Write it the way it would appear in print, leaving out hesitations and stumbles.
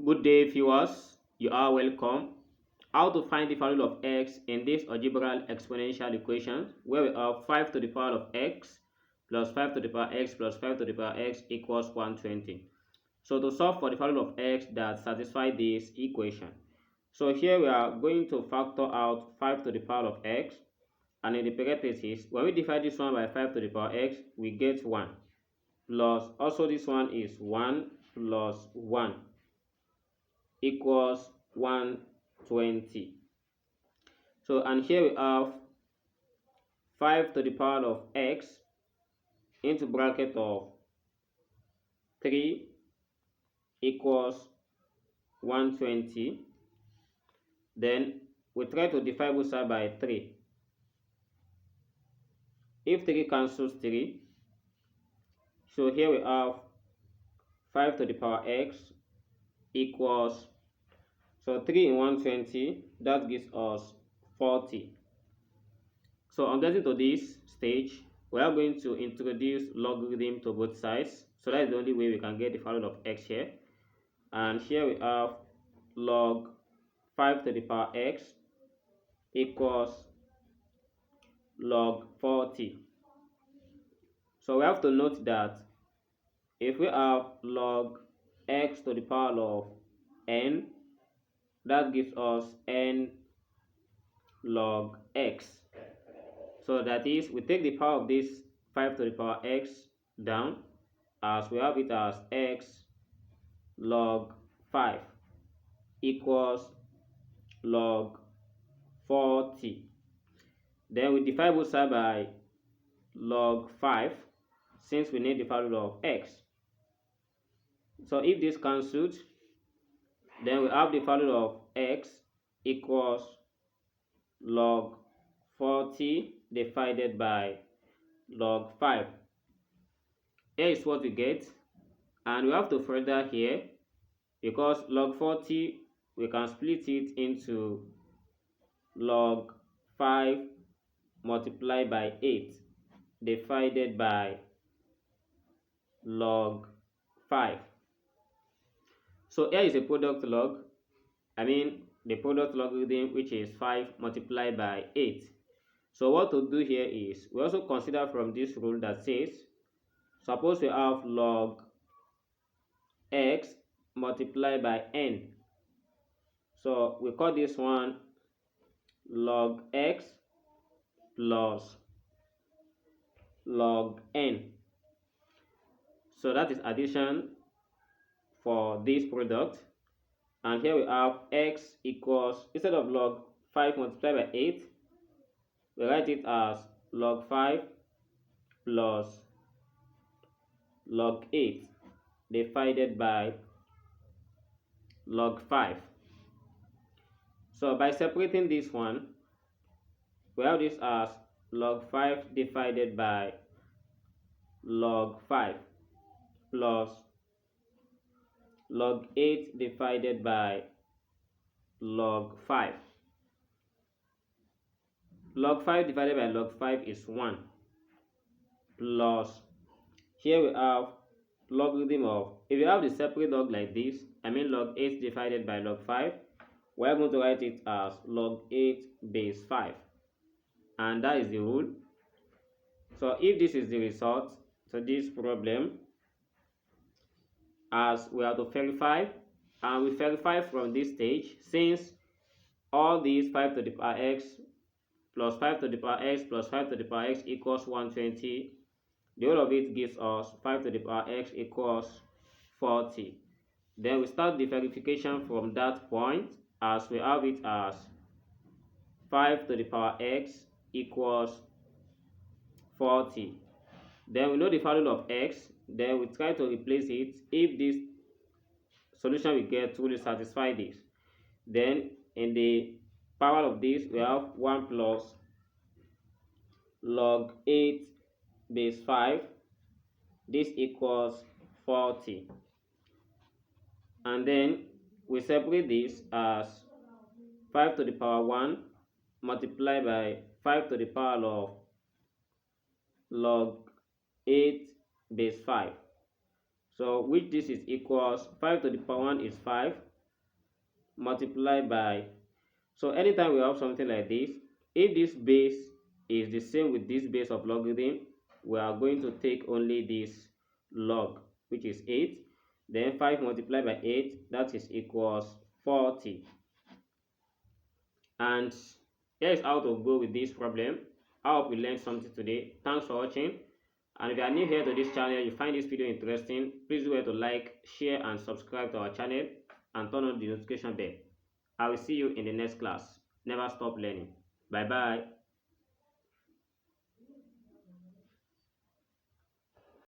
Good day, viewers. You are welcome. How to find the value of x in this algebraic exponential equation where we have 5 to the power of x plus 5 to the power x plus 5 to the power x equals 120. So to solve for the value of x that satisfy this equation. So here we are going to factor out 5 to the power of x, and in the parentheses, when we divide this one by 5 to the power x, we get 1 plus also this one is 1 plus 1 equals 120. So, and here we have 5 to the power of x into bracket of 3 equals 120. Then we try to divide both sides by 3. If 3 cancels 3, so here we have 5 to the power x equals, so 3 in 120, that gives us 40. So on getting to this stage, we are going to introduce logarithm to both sides. So that's the only way we can get the value of x here. And here we have log 5 to the power x equals log 40. So we have to note that if we have log x to the power of n, that gives us n log x. So that is, we take the power of this 5 to the power x down, as we have it as x log 5 equals log 40. Then we divide both sides by log 5 since we need the value of x. So if this cancels, then we have the value of x equals log 40 divided by log 5. Here is what we get, and we have to further here because log 40 we can split it into log 5 multiplied by 8 divided by log 5. So here is a product log, the product logarithm, which is 5 multiplied by 8. So what to do here is, we also consider from this rule that says, suppose we have log x multiplied by n. So we call this one log x plus log n. So that is addition for this product. And here we have x equals, instead of log 5 multiplied by 8, we write it as log 5 plus log 8 divided by log 5. So by separating this one, we have this as log 5 divided by log 5 plus log 8 divided by log 5. Log 5 divided by log 5 is 1 plus, here we have logarithm of, if you have the separate log like this, log 8 divided by log 5, we are going to write it as log 8 base 5, and that is the rule. So if this is the result to this problem, as we have to verify, and we verify from this stage, since all these 5 to the power x plus 5 to the power x plus 5 to the power x equals 120, the whole of it gives us 5 to the power x equals 40. Then we start the verification from that point, as we have it as 5 to the power x equals 40. Then we know the value of x, then we try to replace it if this solution we get truly satisfy this. Then in the power of this, we have 1 plus log 8 base 5. This equals 40. And then we separate this as 5 to the power 1 multiplied by 5 to the power of log 8 base 5. So which this is equals 5 to the power 1 is 5 multiplied by, so anytime we have something like this, if this base is the same with this base of logarithm, we are going to take only this log, which is 8. Then 5 multiplied by 8, that is equals 40. And here is how to go with this problem. I hope you learned something today. Thanks for watching. And if you are new here to this channel, you find this video interesting, please do well to like, share, and subscribe to our channel and turn on the notification bell. I will see you in the next class. Never stop learning. Bye bye.